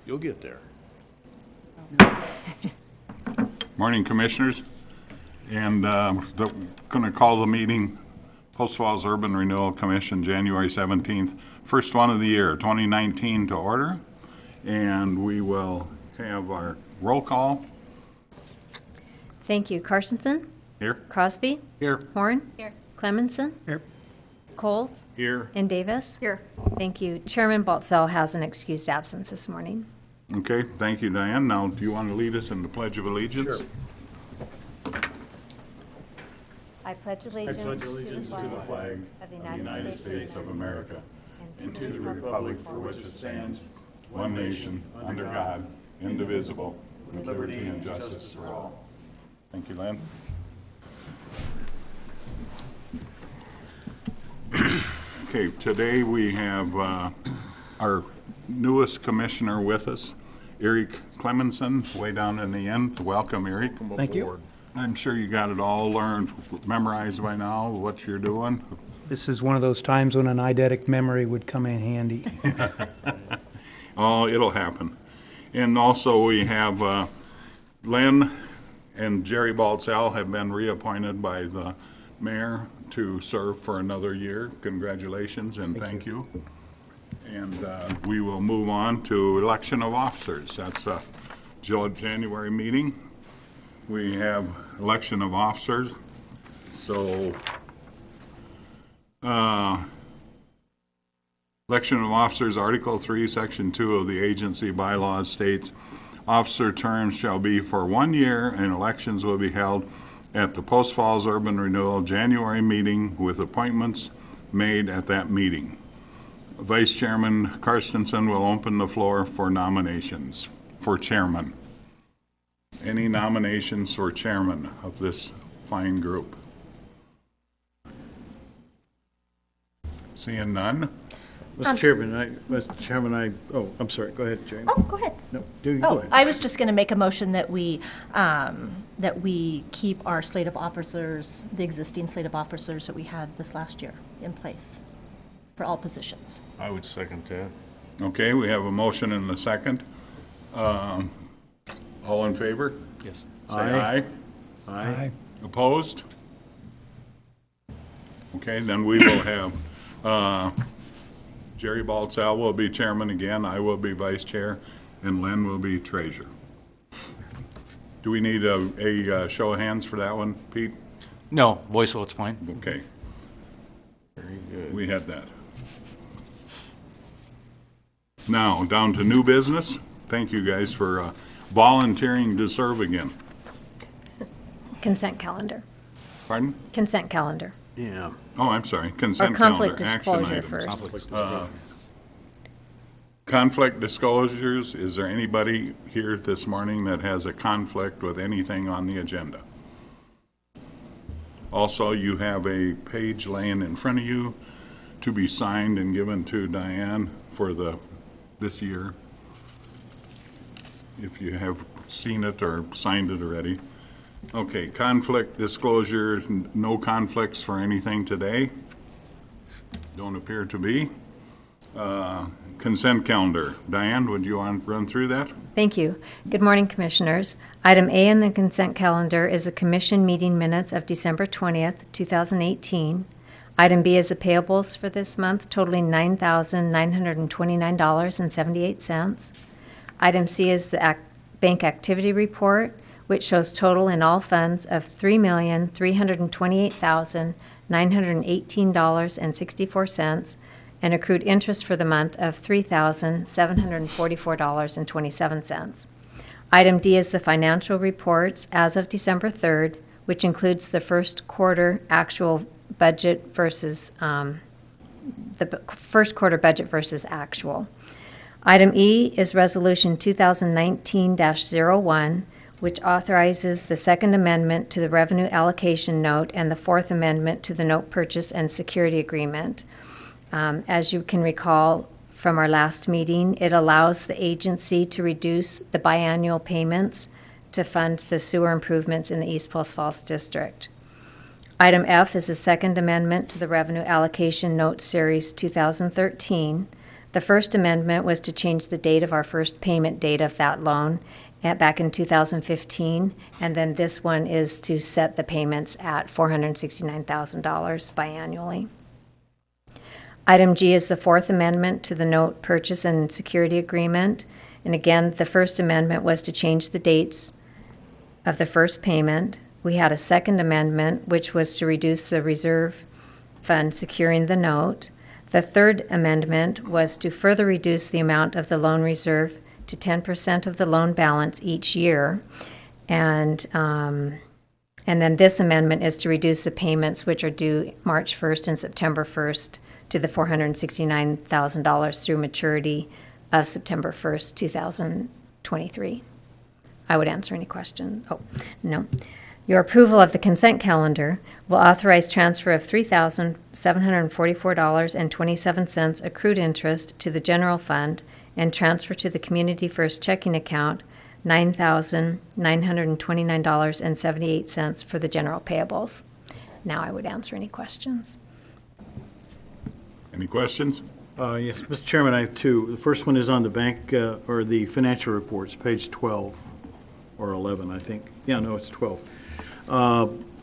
You'll get there. Morning, Commissioners. And going to call the meeting, Post Falls Urban Renewal Commission, January 17th, first one of the year, 2019, to order. And we will have our roll call. Thank you. Carstensen? Here. Crosby? Here. Horn? Here. Clemenson? Here. Coles? Here. And Davis? Here. Thank you. Chairman Baltzell has an excused absence this morning. Okay, thank you, Diane. Now, do you want to lead us in the Pledge of Allegiance? Sure. I pledge allegiance, to the flag of the United States of America and to the republic for which it stands, one nation, under God, indivisible, with liberty and justice for all. Thank you, Len. Okay, today we have our newest commissioner with us, Eric Clemenson, way down in the end. Welcome, Eric. Thank you. I'm sure you got it all learned, memorized by now, what you're doing. This is one of those times when an eidetic memory would come in handy. Oh, it'll happen. And also we have Len and Jerry Baltzell have been reappointed by the mayor to serve for another year. Congratulations and thank you. And we will move on to election of officers. That's a January meeting. We have election of officers. So election of officers, Article 3, Section 2 of the agency bylaws states, officer terms shall be for 1 year and elections will be held at the Post Falls Urban Renewal January meeting with appointments made at that meeting. Vice Chairman Carstensen will open the floor for nominations for chairman. Any nominations for chairman of this fine group? Seeing none? Mr. Chairman, I'm sorry, go ahead, Jerry. Oh, go ahead. No, go Oh, ahead. I was just going to make a motion that we keep our slate of officers, the existing slate of officers that we had this last year in place for all positions. I would second that. Okay, we have a motion and a second. All in favor? Yes. Say aye. Aye. Opposed? Okay, then we will have Jerry Baltzell will be chairman again, I will be vice chair, and Len will be treasurer. Do we need a show of hands for that one, Pete? No, voice vote's fine. Okay, Very good. we had that. Now, down to new business. Thank you guys for volunteering to serve again. Consent calendar. Pardon? Consent calendar. Yeah. Oh, I'm sorry, Or consent calendar, conflict action disclosure items. first. Conflict disclosures, is there anybody here this morning that has a conflict with anything on the agenda? Also, you have a page laying in front of you to be signed and given to Diane for this year, if you have seen it or signed it already. Okay, conflict disclosure, no conflicts for anything today. Don't appear to be. Consent calendar. Diane, would you want to run through that? Thank you. Good morning, Commissioners. Item A in the consent calendar is a commission meeting minutes of December 20th, 2018. Item B is the payables for this month totaling $9,929.78. Item C is the bank activity report, which shows total in all funds of $3,328,918.64 and accrued interest for the month of $3,744.27. Item D is the financial reports as of December 3rd, which includes the first quarter actual budget versus actual. Item E is Resolution 2019-01, which authorizes the Second Amendment to the Revenue Allocation Note and the Fourth Amendment to the Note Purchase and Security Agreement. As you can recall from our last meeting, it allows the agency to reduce the biannual payments to fund the sewer improvements in the East Post Falls District. Item F is the Second Amendment to the Revenue Allocation Note Series 2013. The first amendment was to change the date of our first payment date of that loan back in 2015, and then this one is to set the payments at $469,000 biannually. Item G is the fourth amendment to the note purchase and security agreement. And again, the first amendment was to change the dates of the first payment. We had a second amendment, which was to reduce the reserve fund securing the note. The third amendment was to further reduce the amount of the loan reserve to 10% of the loan balance each year. And then this amendment is to reduce the payments, which are due March 1st and September 1st, to the $469,000 through maturity of September 1st, 2023. I would answer any questions. Oh, no. Your approval of the consent calendar will authorize transfer of $3,744.27 accrued interest to the general fund and transfer to the Community First checking account $9,929.78 for the general payables. Now I would answer any questions. Any questions? Yes, Mr. Chairman, I have two. The first one is on the bank, or the financial reports, page 12, or 11, I think. Yeah, no, it's 12,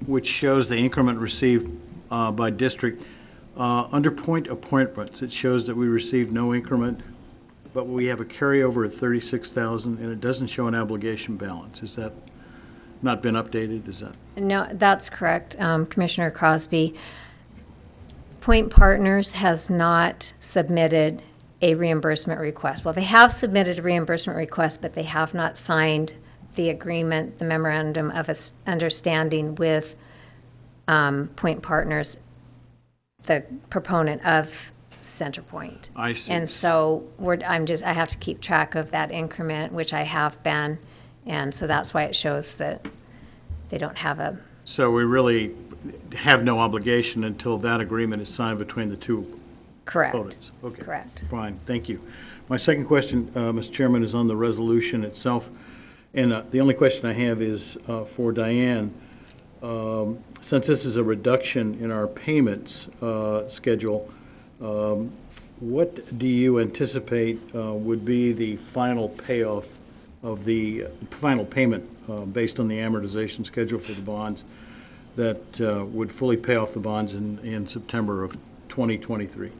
which shows the increment received by district. Under point appointments, it shows that we received no increment, but we have a carryover at $36,000, and it doesn't show an obligation balance. Has that not been updated? Is that? No, that's correct, Commissioner Crosby. Point Partners has not submitted a reimbursement request. Well, they have submitted a reimbursement request, but they have not signed the agreement, the memorandum of understanding with Point Partners, the proponent of CenterPoint. I see. And so I have to keep track of that increment, which I have been, and so that's why it shows that they don't have a. So we really have no obligation until that agreement is signed between the two Correct. opponents. Okay. Correct. Fine, thank you. My second question, Mr. Chairman, is on the resolution itself. And the only question I have is for Diane. Since this is a reduction in our payments schedule, what do you anticipate would be the final payoff of the final payment based on the amortization schedule for the bonds that would fully pay off the bonds in September of 2023?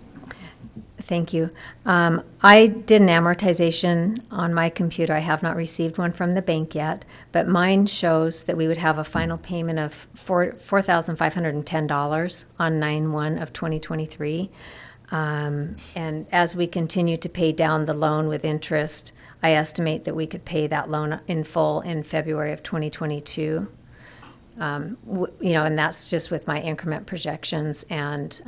Thank you. I did an amortization on my computer. I have not received one from the bank yet, but mine shows that we would have a final payment of $4,510 on 9/1 of 2023. And as we continue to pay down the loan with interest, I estimate that we could pay that loan in full in February of 2022. And that's just with my increment projections and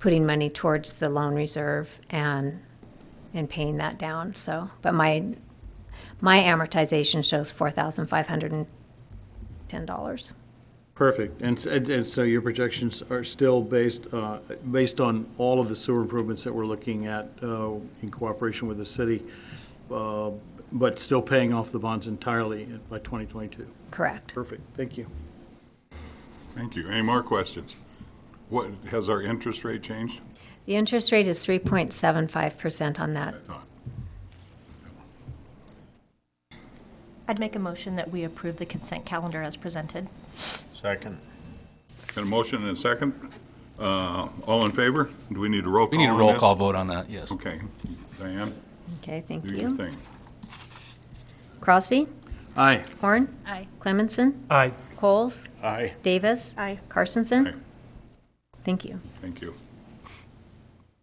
putting money towards the loan reserve and paying that down. So, but my amortization shows $4,510. Perfect. And so your projections are still based on all of the sewer improvements that we're looking at in cooperation with the city, but still paying off the bonds entirely by 2022? Correct. Perfect. Thank you. Thank you. Any more questions? What, has our interest rate changed? The interest rate is 3.75% on that. I thought. I'd make a motion that we approve the consent calendar as presented. Second. Got a motion and a second. All in favor? Do we need a roll call? We need a on roll this? call vote on that, yes. Okay. Diane, Okay, thank do your you. thing. Crosby? Aye. Horn? Aye. Clemenson? Aye. Coles? Aye. Davis? Aye. Carstensen? Aye. Thank you. Thank you.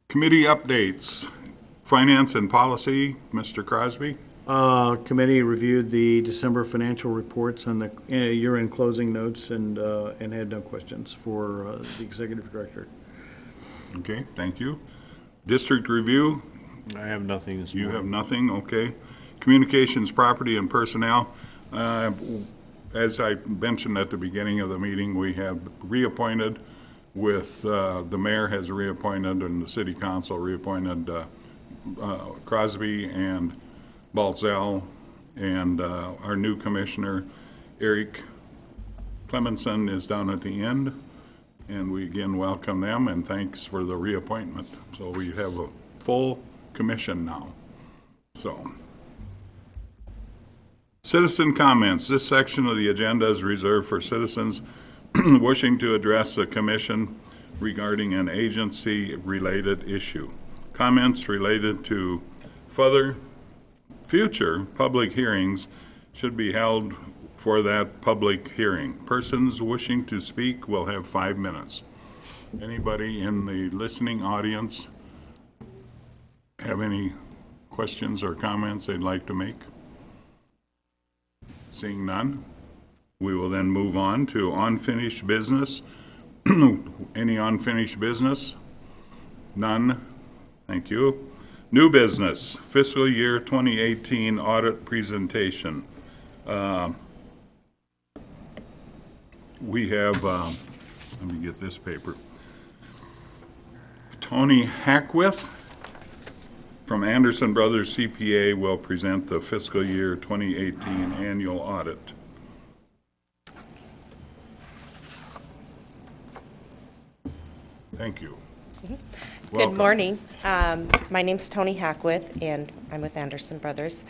Committee updates. Finance and Policy, Mr. Crosby. Committee reviewed the December financial reports and the year-end closing notes and had no questions for the executive director. Okay, thank you. District Review, I have nothing this you morning. have nothing, okay. Communications, Property, and Personnel. As I mentioned at the beginning of the meeting, we have reappointed with, the mayor has reappointed and the city council reappointed Crosby and Baltzell, and our new commissioner, Eric Clemenson, is down at the end. And we again welcome them and thanks for the reappointment. So we have a full commission now. So, citizen comments. This section of the agenda is reserved for citizens wishing to address the commission regarding an agency-related issue. Comments related to future public hearings should be held for that public hearing. Persons wishing to speak will have 5 minutes. Anybody in the listening audience have any questions or comments they'd like to make? Seeing none, we will then move on to unfinished business. Any unfinished business? None. Thank you. New business, fiscal year 2018 audit presentation. We have, let me get this paper. Tony Hackwith from Anderson Brothers CPA will present the fiscal year 2018 annual audit. Thank you. Good morning. My name's Tony Hackwith, and I'm with Anderson Brothers.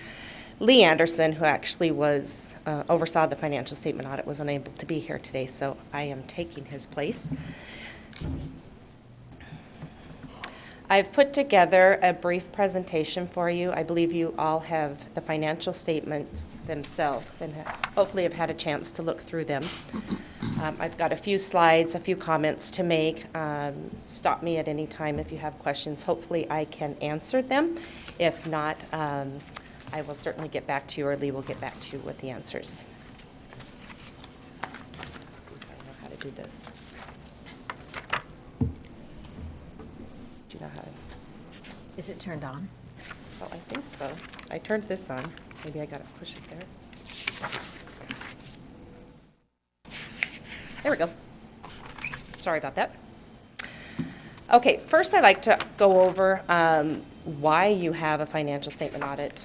Lee Anderson, who actually was oversaw the financial statement audit, was unable to be here today, so I am taking his place. I've put together a brief presentation for you. I believe you all have the financial statements themselves and hopefully have had a chance to look through them. I've got a few slides, a few comments to make. Stop me at any time if you have questions. Hopefully I can answer them. If not, I will certainly get back to you, or Lee will get back to you with the answers. Let's see if I know how to do this. Do you know how to? Is it turned on? Oh, I think so. I turned this on. Maybe I got to push it there. There we go. Sorry about that. Okay, first I'd like to go over why you have a financial statement audit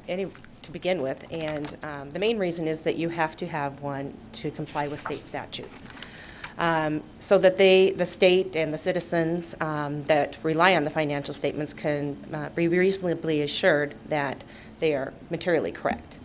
to begin with. And the main reason is that you have to have one to comply with state statutes. So that the state and the citizens that rely on the financial statements can be reasonably assured that they are materially correct.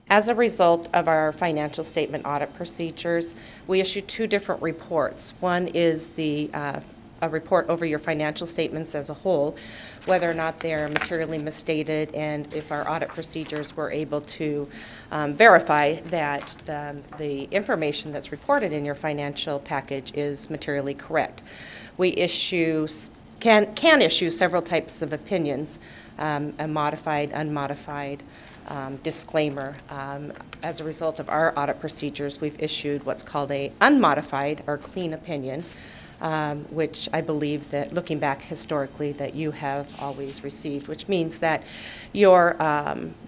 As a result of our financial statement audit procedures, we issue two different reports. One is a report over your financial statements as a whole, whether or not they're materially misstated, and if our audit procedures were able to verify that the information that's reported in your financial package is materially correct. We can issue several types of opinions, a modified, unmodified, disclaimer. As a result of our audit procedures, we've issued what's called a unmodified or clean opinion, which I believe that, looking back historically, that you have always received, which means that your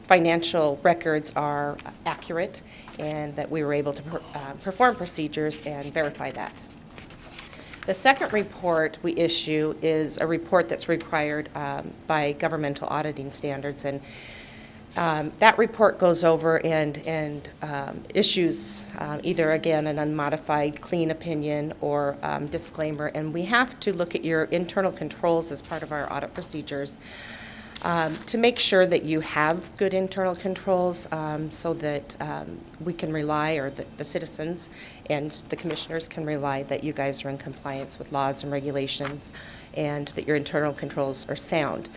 financial records are accurate and that we were able to perform procedures and verify that. The second report we issue is a report that's required by governmental auditing standards, and that report goes over and issues either, again, an unmodified clean opinion or disclaimer, and we have to look at your internal controls as part of our audit procedures to make sure that you have good internal controls so that we can rely, or the citizens and the commissioners can rely that you guys are in compliance with laws and regulations and that your internal controls are sound.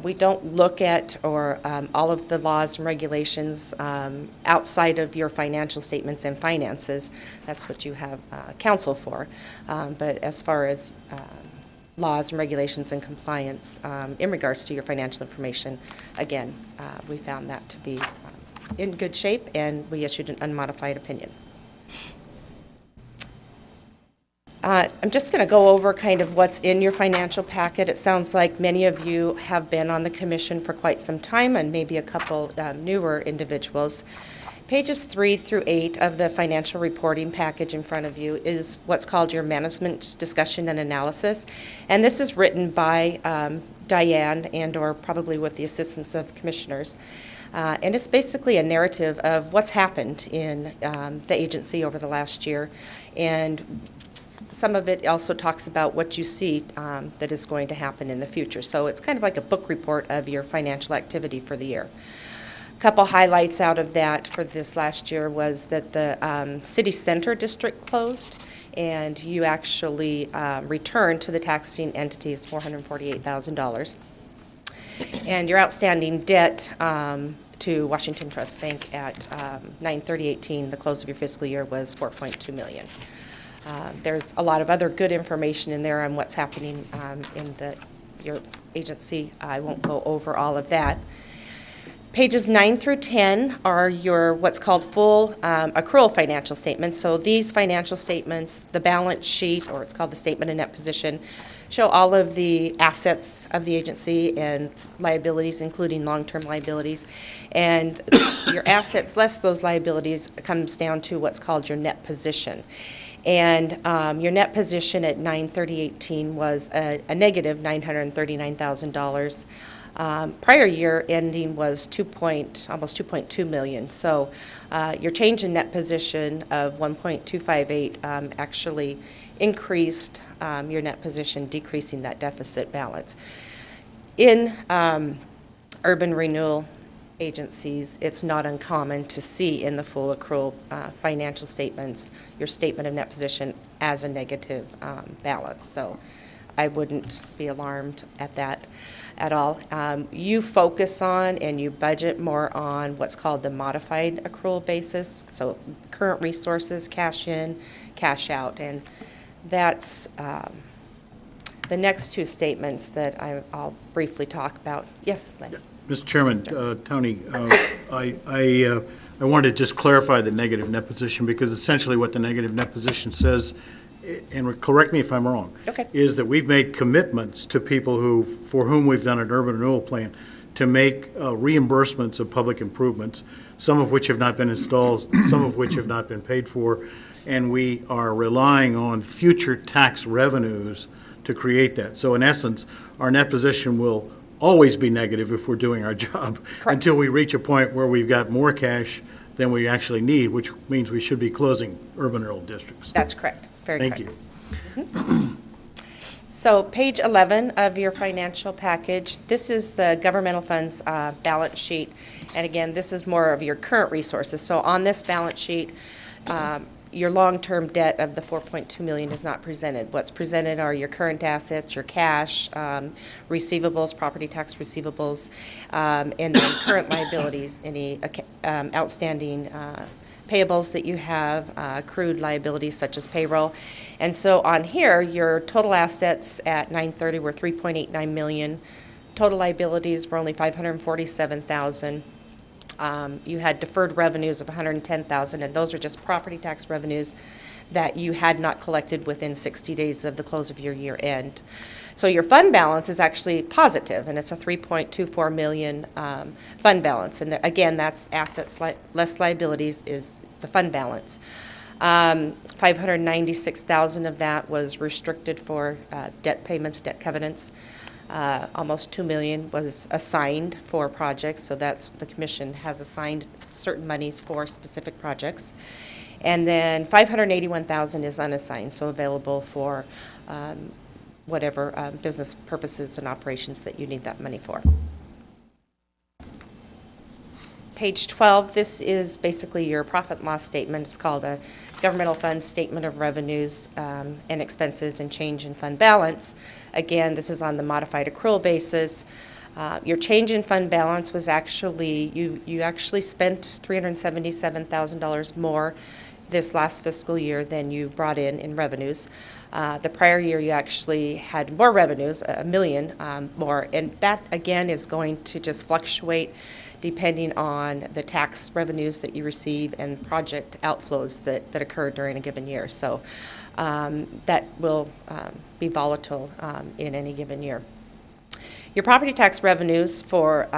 We don't look at all of the laws and regulations outside of your financial statements and finances. That's what you have counsel for. But as far as laws and regulations and compliance in regards to your financial information, again, we found that to be in good shape, and we issued an unmodified opinion. I'm just going to go over kind of what's in your financial packet. It sounds like many of you have been on the commission for quite some time, and maybe a couple newer individuals. Pages 3 through 8 of the financial reporting package in front of you is what's called your management discussion and analysis. And this is written by Diane and/or probably with the assistance of commissioners. And it's basically a narrative of what's happened in the agency over the last year, and some of it also talks about what you see that is going to happen in the future. So it's kind of like a book report of your financial activity for the year. A couple highlights out of that for this last year was that the city center district closed, and you actually returned to the taxing entities $448,000. And your outstanding debt to Washington Trust Bank at 9/30/18, the close of your fiscal year, was $4.2 million. There's a lot of other good information in there on what's happening in your agency. I won't go over all of that. Pages 9 through 10 are your what's called full accrual financial statements. So these financial statements, the balance sheet, or it's called the statement of net position, show all of the assets of the agency and liabilities, including long-term liabilities. And your assets less those liabilities comes down to what's called your net position. And your net position at 9/30/18 was a negative $939,000. Prior year ending was almost 2.2 million. So your change in net position of 1.258 actually increased your net position, decreasing that deficit balance. In urban renewal agencies, it's not uncommon to see in the full accrual financial statements your statement of net position as a negative balance. So I wouldn't be alarmed at that at all. You focus on and you budget more on what's called the modified accrual basis, so current resources, cash in, cash out, and that's the next two statements that I'll briefly talk about. Yes, Lynn. Mr. Chairman, Tony, I wanted to just clarify the negative net position, because essentially what the negative net position says, and correct me if I'm wrong, Okay. is that we've made commitments to people for whom we've done an urban renewal plan to make reimbursements of public improvements, some of which have not been installed, some of which have not been paid for, and we are relying on future tax revenues to create that. So in essence, our net position will always be negative if we're doing our job. Correct. Until we reach a point where we've got more cash than we actually need, which means we should be closing urban rural districts. That's correct. Very Thank correct. you. So page 11 of your financial package, this is the governmental funds balance sheet. And again, this is more of your current resources. So on this balance sheet, your long-term debt of the $4.2 million is not presented. What's presented are your current assets, your cash, receivables, property tax receivables, and then current liabilities, any outstanding payables that you have, accrued liabilities such as payroll. And so on here, your total assets at 9/30 were $3.89 million. Total liabilities were only $547,000. You had deferred revenues of $110,000, and those are just property tax revenues that you had not collected within 60 days of the close of your year end. So your fund balance is actually positive, and it's a $3.24 million fund balance. And again, that's assets less liabilities is the fund balance. $596,000 of that was restricted for debt payments, debt covenants. Almost $2 million was assigned for projects, so that's the commission has assigned certain monies for specific projects. And then $581,000 is unassigned, so available for whatever business purposes and operations that you need that money for. Page 12, this is basically your profit and loss statement. It's called a governmental fund statement of revenues and expenses and change in fund balance. Again, this is on the modified accrual basis. Your change in fund balance was actually, you actually spent $377,000 more this last fiscal year than you brought in revenues. The prior year you actually had more revenues, $1 million more, and that again is going to just fluctuate depending on the tax revenues that you receive and project outflows that occur during a given year. So that will be volatile in any given year. Your property tax revenues for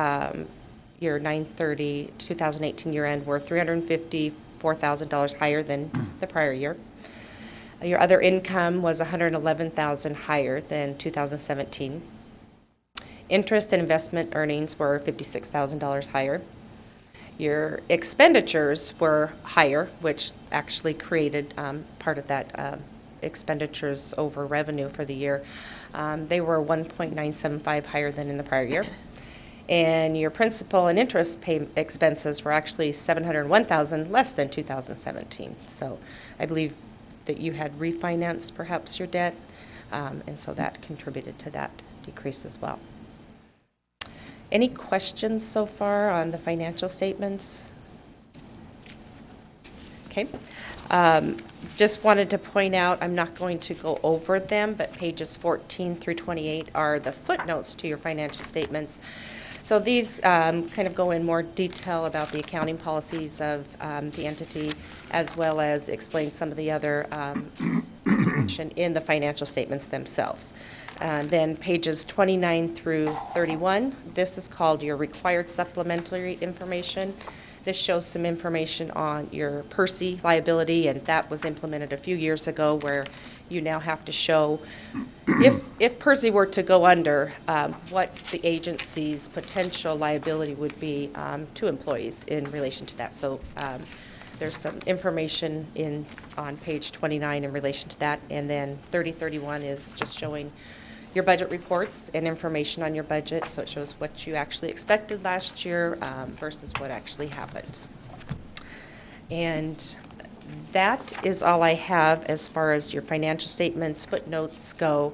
your 9/30/2018 year end were $354,000 higher than the prior year. Your other income was $111,000 higher than 2017. Interest and investment earnings were $56,000 higher. Your expenditures were higher, which actually created part of that expenditures over revenue for the year. They were 1.975 higher than in the prior year. And your principal and interest expenses were actually $701,000 less than 2017. So I believe that you had refinanced perhaps your debt, and so that contributed to that decrease as well. Any questions so far on the financial statements? Okay. Just wanted to point out, I'm not going to go over them, but pages 14 through 28 are the footnotes to your financial statements. So these kind of go in more detail about the accounting policies of the entity, as well as explain some of the other information in the financial statements themselves. Then pages 29 through 31, this is called your required supplementary information. This shows some information on your PERSI liability, and that was implemented a few years ago, where you now have to show if PERSI were to go under, what the agency's potential liability would be to employees in relation to that. So there's some information on page 29 in relation to that, and then 3031 is just showing your budget reports and information on your budget, so it shows what you actually expected last year versus what actually happened. And that is all I have as far as your financial statements, footnotes go.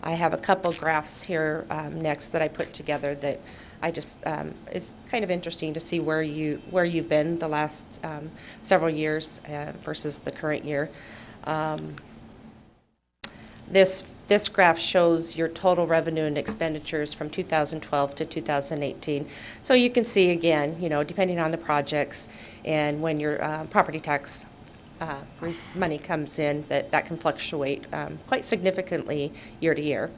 I have a couple graphs here next that I put together that I just, it's kind of interesting to see where you've been the last several years versus the current year. This graph shows your total revenue and expenditures from 2012 to 2018. So you can see again, depending on the projects and when your property tax money comes in, that can fluctuate quite significantly year to year.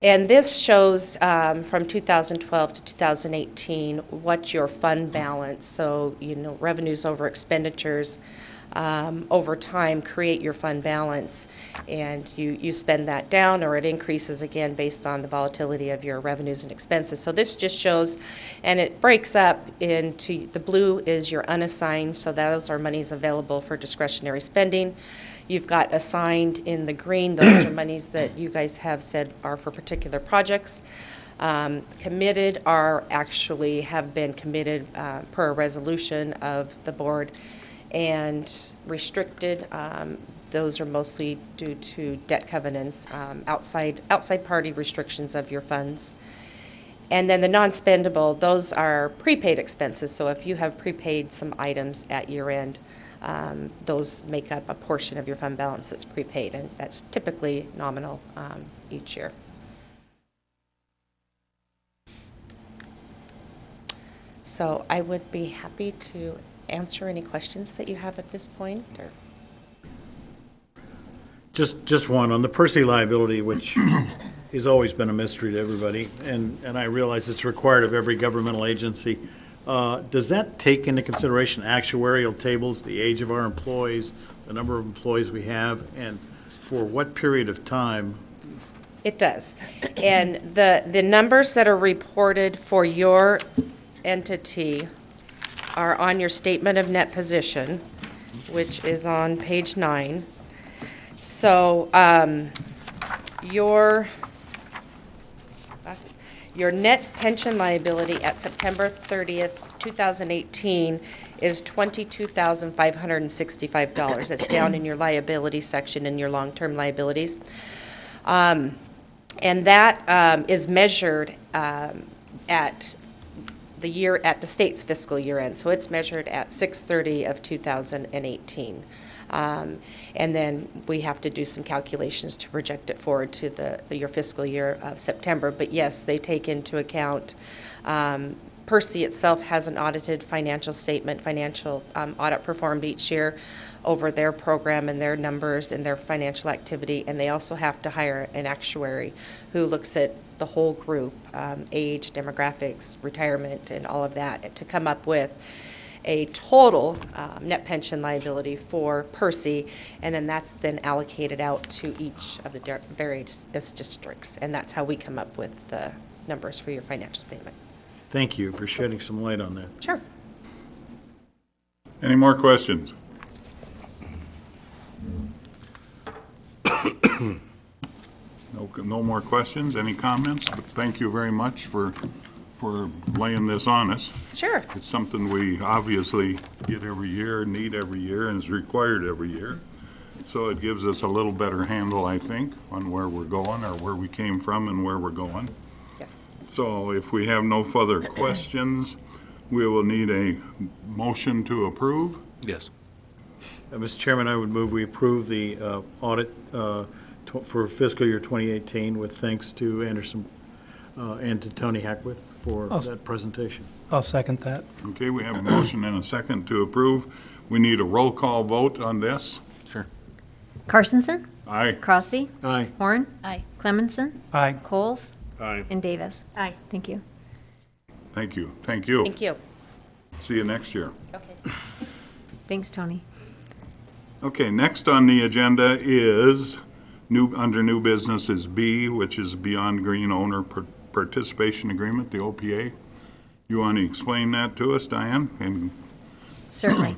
And this shows from 2012 to 2018 what your fund balance, so revenues over expenditures, over time create your fund balance, and you spend that down, or it increases again based on the volatility of your revenues and expenses. So this just shows, and it breaks up into, the blue is your unassigned, so those are monies available for discretionary spending. You've got assigned in the green, those are monies that you guys have said are for particular projects. Committed have been committed per a resolution of the board. And restricted, those are mostly due to debt covenants, outside party restrictions of your funds. And then the non-spendable, those are prepaid expenses. So if you have prepaid some items at year end, those make up a portion of your fund balance that's prepaid, and that's typically nominal each year. So I would be happy to answer any questions that you have at this point. Or Just one on the PERSI liability, which has always been a mystery to everybody, and I realize it's required of every governmental agency. Does that take into consideration actuarial tables, the age of our employees, the number of employees we have, and for what period of time? It does. And the numbers that are reported for your entity are on your statement of net position, which is on page 9. So your net pension liability at September 30th, 2018 is $22,565. That's down in your liability section in your long-term liabilities. And that is measured at the state's fiscal year end. So it's measured at 6/30 of 2018. And then we have to do some calculations to project it forward to your fiscal year of September. But yes, they take into account, PERSI itself has an audited financial statement, financial audit performed each year over their program and their numbers and their financial activity. And they also have to hire an actuary who looks at the whole group, age, demographics, retirement, and all of that, to come up with a total net pension liability for PERSI, and then that's then allocated out to each of the various districts, and that's how we come up with the numbers for your financial statement. Thank you for shedding some light on that. Sure. Any more questions? No more questions? Any comments? But thank you very much for laying this on us. Sure. It's something we obviously get every year, need every year, and is required every year. So it gives us a little better handle, I think, on where we're going or where we came from and where we're going. Yes. So if we have no further questions, we will need a motion to approve. Yes. Mr. Chairman, I would move we approve the audit for fiscal year 2018 with thanks to Anderson and to Tony Hackworth for that presentation. I'll second that. Okay, we have a motion and a second to approve. We need a roll call vote on this. Sure. Carstensen, Aye. Crosby, Aye. Horn, Aye. Clemenson, Aye. Coles, Aye. and Davis. Aye. Thank you. Thank you. Thank you. Thank you. See you next year. Okay. Thanks, Tony. Okay, next on the agenda is under new business is B, which is Beyond Green Owner Participation Agreement, the OPA. You want to explain that to us, Diane? And Certainly.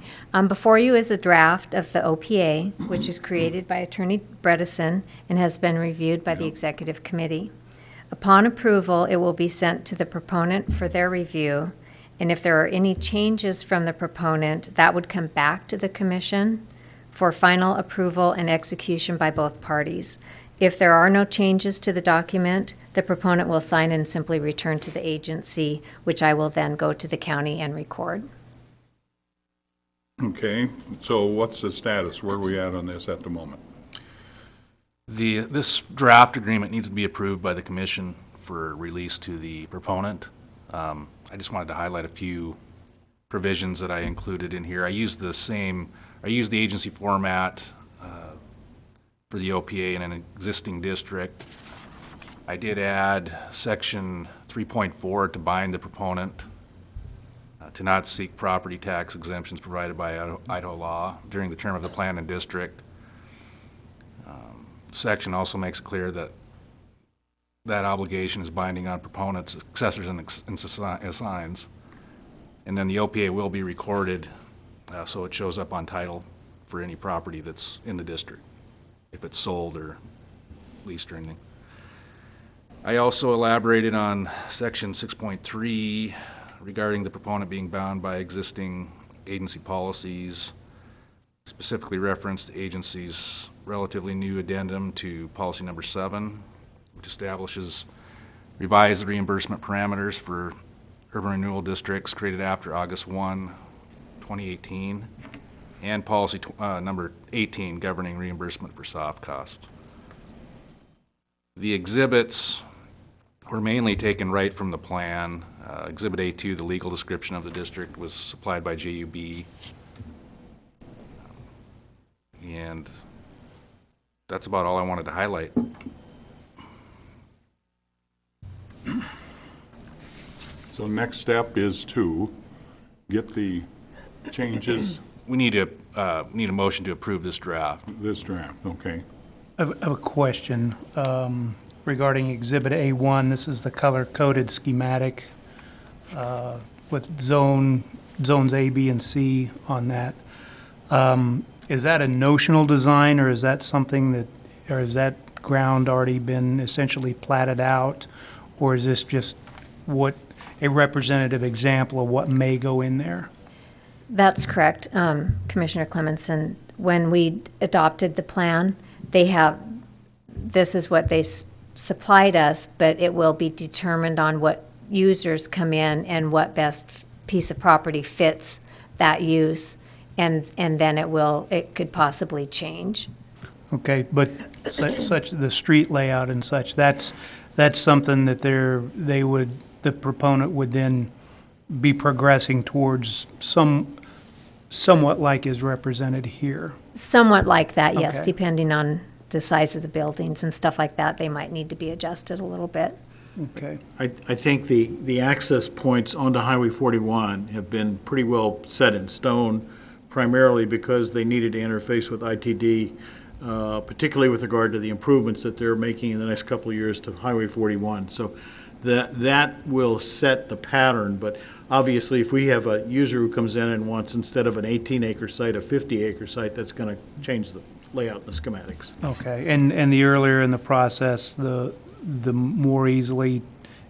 Before you is a draft of the OPA, which is created by Attorney Bredesen and has been reviewed by the Executive Committee. Upon approval, it will be sent to the proponent for their review, and if there are any changes from the proponent, that would come back to the Commission for final approval and execution by both parties. If there are no changes to the document, the proponent will sign and simply return to the agency, which I will then go to the county and record. okay, so what's the status? Where are we at on this at the moment? This draft agreement needs to be approved by the commission for release to the proponent. I just wanted to highlight a few provisions that I included in here. I used the agency format for the OPA in an existing district. I did add section 3.4 to bind the proponent to not seek property tax exemptions provided by Idaho law during the term of the plan and district. Section also makes it clear that that obligation is binding on proponents, successors, and assigns. And then the OPA will be recorded so it shows up on title for any property that's in the district, if it's sold or leased or anything. I also elaborated on section 6.3 regarding the proponent being bound by existing agency policies, specifically referenced the agency's relatively new addendum to policy number 7, which establishes revised reimbursement parameters for urban renewal districts created after August 1, 2018, and policy number 18 governing reimbursement for soft costs. The exhibits were mainly taken right from the plan. Exhibit A2, the legal description of the district, was supplied by JUB. And that's about all I wanted to highlight. So next step is to get the changes, We need a motion to approve this draft. this draft, okay? I have a question regarding Exhibit A1. This is the color-coded schematic with zones A, B, and C on that. Is that a notional design, or is that something that, or has that ground already been essentially platted out, or is this just what a representative example of what may go in there? That's correct, Commissioner Clemenson. When we adopted the plan, this is what they supplied us, but it will be determined on what users come in and what best piece of property fits that use, and then it could possibly change. Okay, but such the street layout and such, that's something that the proponent would then be progressing towards somewhat like is represented here. Somewhat like that, yes, Okay. depending on the size of the buildings and stuff like that, they might need to be adjusted a little bit. Okay. I think the access points onto Highway 41 have been pretty well set in stone, primarily because they needed to interface with ITD, particularly with regard to the improvements that they're making in the next couple of years to Highway 41. So that will set the pattern, but obviously, if we have a user who comes in and wants, instead of an 18-acre site, a 50-acre site, that's going to change the layout and the schematics. Okay, and the earlier in the process, the more easily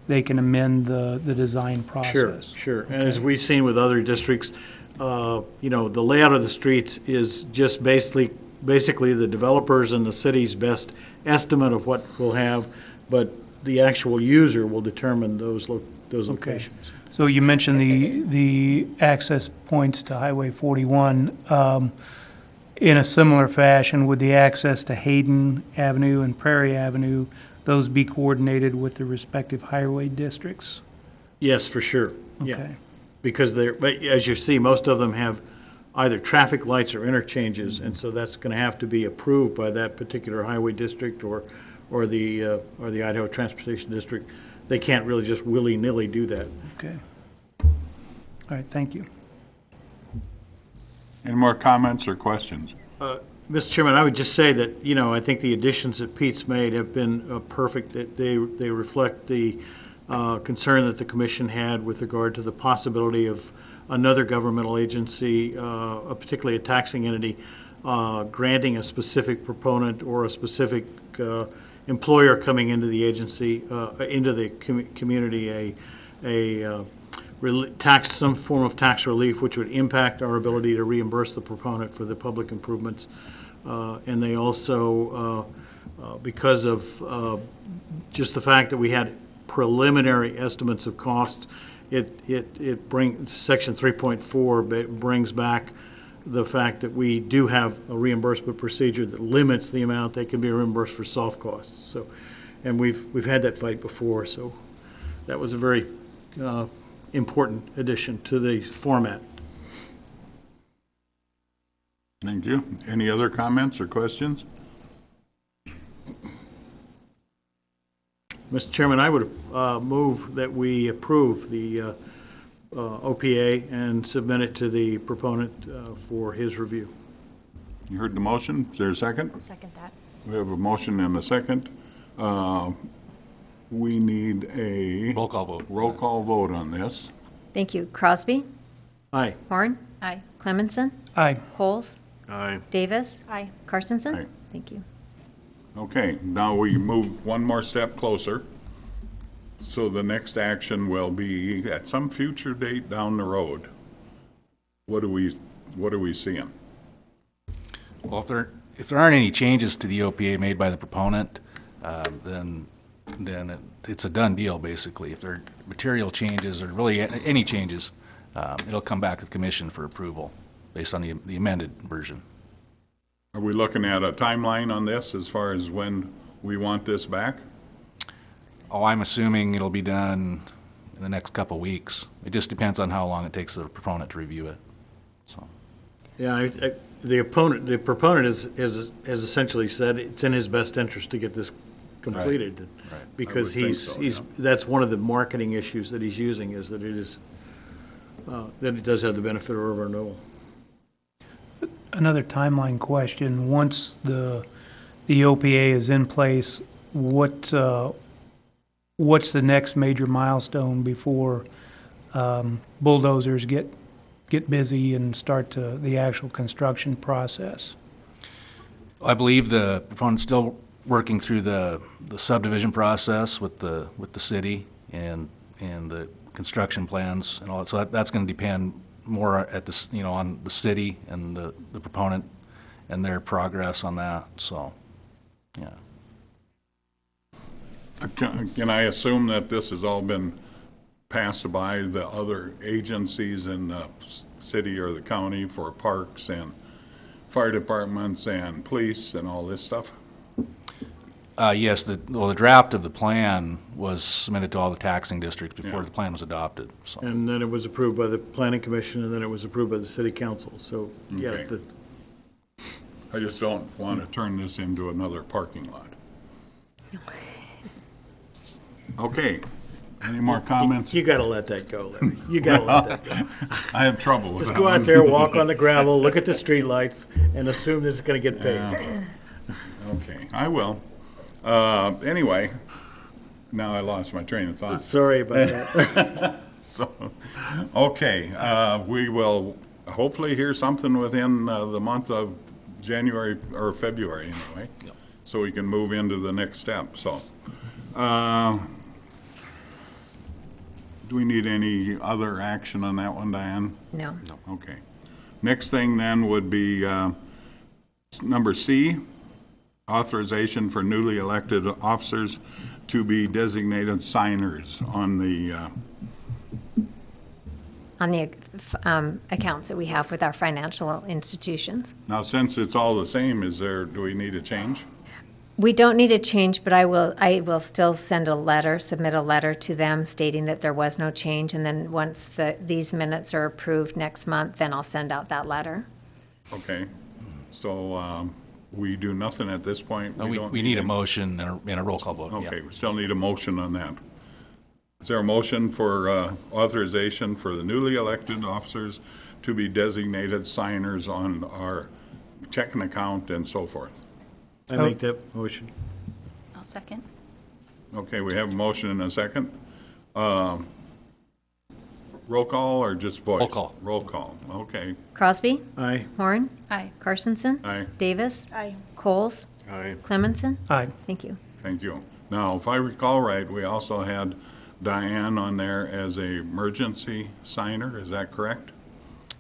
they can amend the design process. Sure. And as we've seen with other districts, the layout of the streets is just basically the developers and the city's best estimate of what we'll have, but the actual user will determine those locations. So you mentioned the access points to Highway 41. In a similar fashion, would the access to Hayden Avenue and Prairie Avenue, those be coordinated with the respective highway districts? Yes, for sure. Yeah. Okay. Because but as you see, most of them have either traffic lights or interchanges, and so that's going to have to be approved by that particular highway district or the Idaho Transportation District. They can't really just willy-nilly do that. Okay. All right, thank you. Any more comments or questions? Mr. Chairman, I would just say that, I think the additions that Pete's made have been perfect. They reflect the concern that the commission had with regard to the possibility of another governmental agency, particularly a taxing entity, granting a specific proponent or a specific employer coming into the agency, into the community, some form of tax relief, which would impact our ability to reimburse the proponent for the public improvements. And they also, because of just the fact that we had preliminary estimates of cost, it brings, Section 3.4 brings back the fact that we do have a reimbursement procedure that limits the amount they can be reimbursed for soft costs. So, and we've had that fight before, so that was a very important addition to the format. Thank you. Any other comments or questions? Mr. Chairman, I would move that we approve the OPA and submit it to the proponent for his review. You heard the motion. Is there a second? Second that. We have a motion and a second. We need a Roll call vote. roll call vote on this. Thank you. Crosby? Aye. Horn? Aye. Clemenson? Aye. Coles? Aye. Davis? Aye. Carstensen? Aye. Thank you. Okay, now we move one more step closer. So the next action will be at some future date down the road. What are we seeing? Well, if there aren't any changes to the OPA made by the proponent, then it's a done deal, basically. If there are material changes or really any changes, it'll come back to the commission for approval based on the amended version. Are we looking at a timeline on this as far as when we want this back? Oh, I'm assuming it'll be done in the next couple weeks. It just depends on how long it takes the proponent to review it. So. Yeah, the proponent has essentially said it's in his best interest to get this completed. Right. Because I would think so, yeah. that's one of the marketing issues that he's using, is that that it does have the benefit of urban renewal. Another timeline question. Once the OPA is in place, what's the next major milestone before bulldozers get busy and start the actual construction process? I believe the proponent's still working through the subdivision process with the city and the construction plans and all that. So that's going to depend more at on the city and the proponent and their progress on that. So, yeah. Can I assume that this has all been passed by the other agencies in the city or the county for parks and fire departments and police and all this stuff? Yes, the draft of the plan was submitted to all the taxing districts before the plan was adopted. So. And then it was approved by the planning commission, and then it was approved by the city council. So, yeah. Okay. I just don't want to turn this into another parking lot. Okay. Any more comments? You got to let that go, Larry. You got to let that go. I have trouble with Just that go out one. there, walk on the gravel, look at the streetlights, and assume that it's going to get paid. Okay, I will. Anyway, now I lost my train of thought. Sorry about that. So, okay, we will hopefully hear something within the month of January or February anyway. So we can move into the next step, so. Do we need any other action on that one, Diane? No. Okay. Next thing then would be number C, authorization for newly elected officers to be designated signers on the, Accounts that we have with our financial institutions. now since it's all the same, do we need a change? We don't need a change, but I will still submit a letter to them stating that there was no change, and then once these minutes are approved next month, then I'll send out that letter. Okay, so we do nothing at this point? We don't need a any- motion and a roll call vote, yeah. Okay, we still need a motion on that. Is there a motion for authorization for the newly elected officers to be designated signers on our checking account and so forth? I make that motion. I'll second. Okay, we have a motion and a second. Roll call or just voice? Roll call. Roll call, okay. Crosby? Aye. Horn? Aye. Carstensen? Aye, Davis? Aye. Coles? Aye. Clemenson? Aye. Thank you. thank you. Now, if I recall right, we also had Diane on there as a emergency signer, is that correct?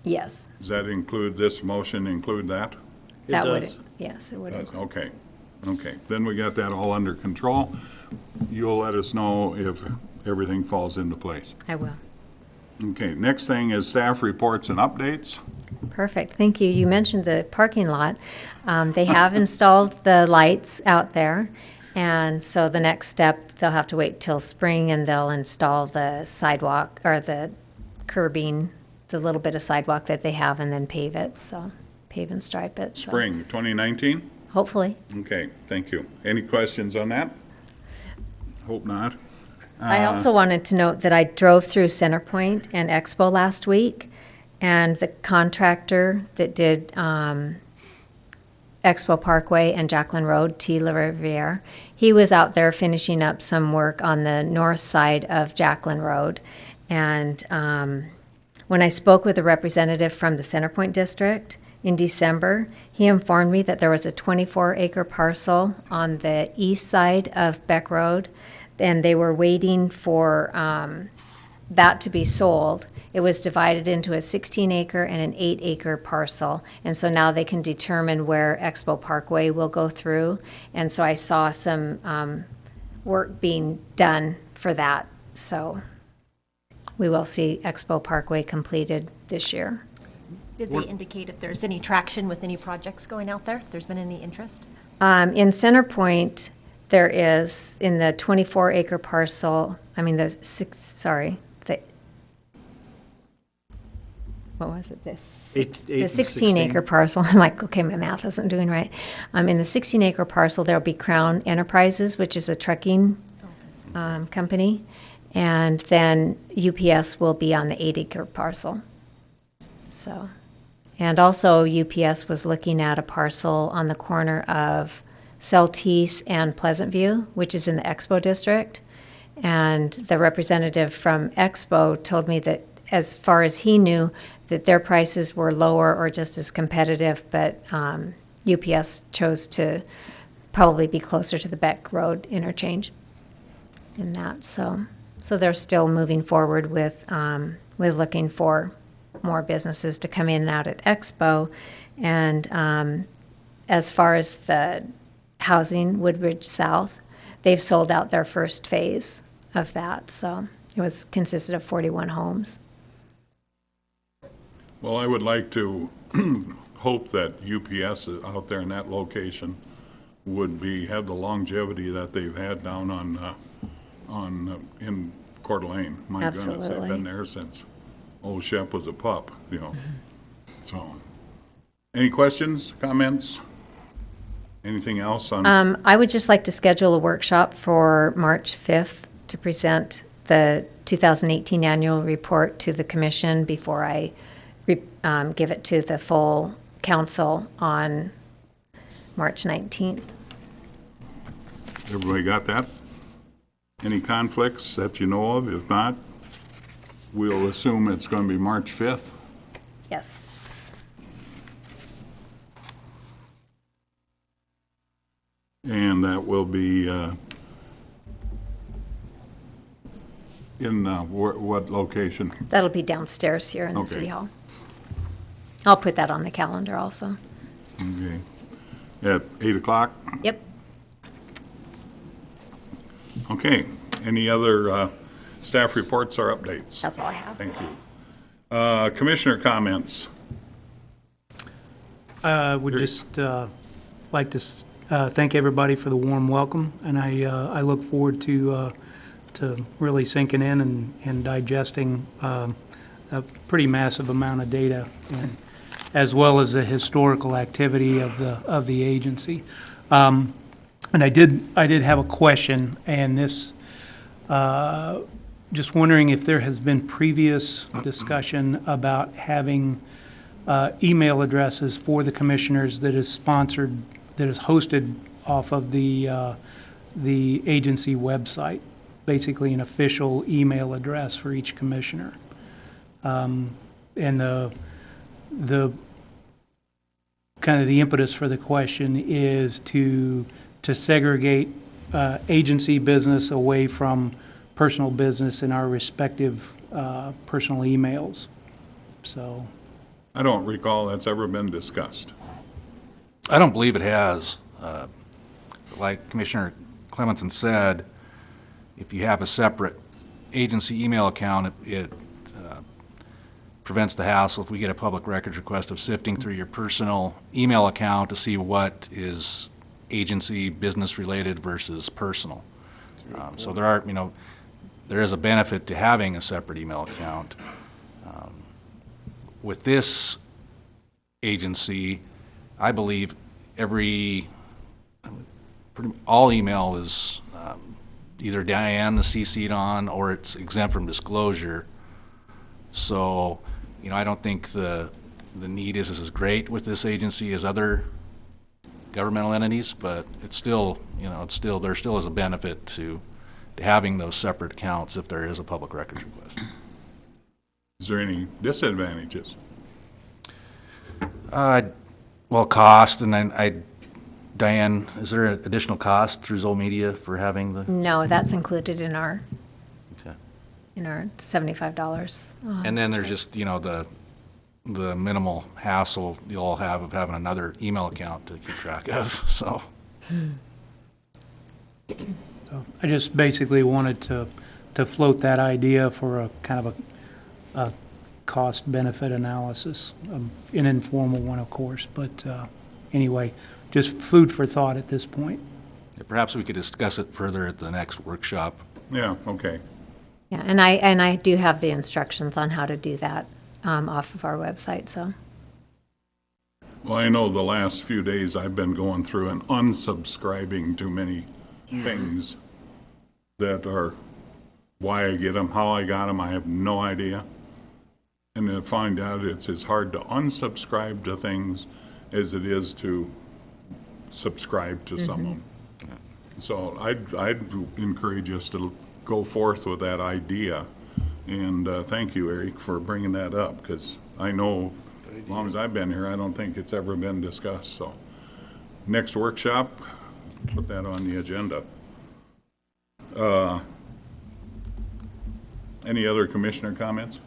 Yes, Does that include, this motion include that? It that would, does. yes, it would. Okay, okay. Then we got that all under control. You'll let us know if everything falls into place. I will. Okay, next thing is staff reports and updates. Perfect, thank you. You mentioned the parking lot. They have installed the lights out there, and so the next step, they'll have to wait till spring, and they'll install the sidewalk, or the curbing, the little bit of sidewalk that they have, and then pave it, so, pave and stripe it. so Spring 2019? Hopefully. Okay, thank you. Any questions on that? Hope not. I also wanted to note that I drove through Centerpoint and Expo last week, and the contractor that did Expo Parkway and Jacqueline Road, T. La Riviere, he was out there finishing up some work on the north side of Jacqueline Road. And when I spoke with a representative from the Centerpoint District in December, he informed me that there was a 24-acre parcel on the east side of Beck Road, and they were waiting for that to be sold. It was divided into a 16-acre and an 8-acre parcel, and so now they can determine where Expo Parkway will go through. And so I saw some work being done for that, so we will see Expo Parkway completed this year. Did they indicate if there's any traction with any projects going out there? If there's been any interest? In Centerpoint, there is, in the 24-acre parcel, what was it, Eight the and 16-acre parcel, I'm like, okay, my math isn't doing right. In the 16-acre parcel, there'll be Crown Enterprises, which is a trucking company, and then UPS will be on the 8-acre parcel. So, and also UPS was looking at a parcel on the corner of Celtice and Pleasant View, which is in the Expo District. And the representative from Expo told me that as far as he knew, that their prices were lower or just as competitive, but UPS chose to probably be closer to the Beck Road interchange in that. So they're still moving forward with looking for more businesses to come in and out at Expo. And as far as the housing, Woodbridge South, they've sold out their first phase of that. So it consisted of 41 homes. Well, I would like to hope that UPS out there in that location would have the longevity that they've had down in Coeur d'Alene. My goodness, they've Absolutely. been there since old Shep was a pup, you know. So, any questions, comments? Anything else on? I would just like to schedule a workshop for March 5th to present the 2018 annual report to the commission before I give it to the full council on March 19th. Everybody got that? Any conflicts that you know of? If not, we'll assume it's going to be March 5th. Yes. And that will be in what location? That'll be downstairs here in the Okay. City Hall. I'll put that on the calendar also. Okay. At 8 o'clock? Yep. Okay. Any other staff reports or updates? That's all I have. Thank you. Commissioner comments? I would just like to thank everybody for the warm welcome, and I look forward to really sinking in and digesting a pretty massive amount of data, and as well as the historical activity of the agency. And I did have a question, and this, just wondering if there has been previous discussion about having email addresses for the commissioners that is sponsored, that is hosted off of the agency website, basically an official email address for each commissioner. And the kind of the impetus for the question is to segregate agency business away from personal business in our respective personal emails. So, I don't recall that's ever been discussed. I don't believe it has. Like Commissioner Clemenson said, if you have a separate agency email account, it prevents the hassle if we get a public records request of sifting through your personal email account to see what is agency business related versus personal. So there is a benefit to having a separate email account. With this agency, I believe all email is either Diane is CC'd on or it's exempt from disclosure. So, I don't think the need is as great with this agency as other governmental entities, but it's still, there still is a benefit to having those separate accounts if there is a public records request. Is there any disadvantages? Well, cost, and then Diane, is there an additional cost through Zoll Media for having the? No, that's included in our Okay. $75. And then there's just, the minimal hassle you'll all have of having another email account to keep track of, so. So I just basically wanted to float that idea for a kind of a cost-benefit analysis, an informal one, of course, but anyway, just food for thought at this point. Perhaps we could discuss it further at the next workshop. Yeah, okay. Yeah, and I do have the instructions on how to do that off of our website, so. Well, I know the last few days I've been going through and unsubscribing to many things that are why I get them, how I got them, I have no idea. And then find out it's as hard to unsubscribe to things as it is to subscribe to some of them. So I'd encourage us to go forth with that idea. And thank you, Eric, for bringing that up, because I know as long as I've been here, I don't think it's ever been discussed. So next workshop, put that on the agenda. Any other commissioner comments?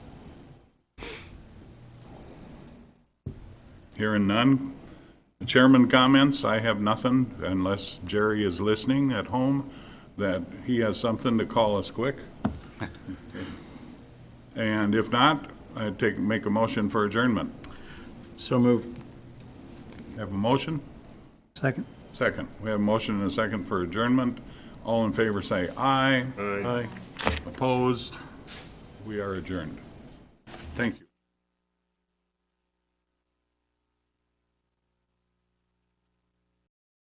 Hearing none. Chairman comments, I have nothing unless Jerry is listening at home, that he has something to call us quick. And if not, I'd make a motion for adjournment. So moved. Have a motion? Second. Second. We have a motion and a second for adjournment. All in favor say aye. Aye. Opposed? We are adjourned.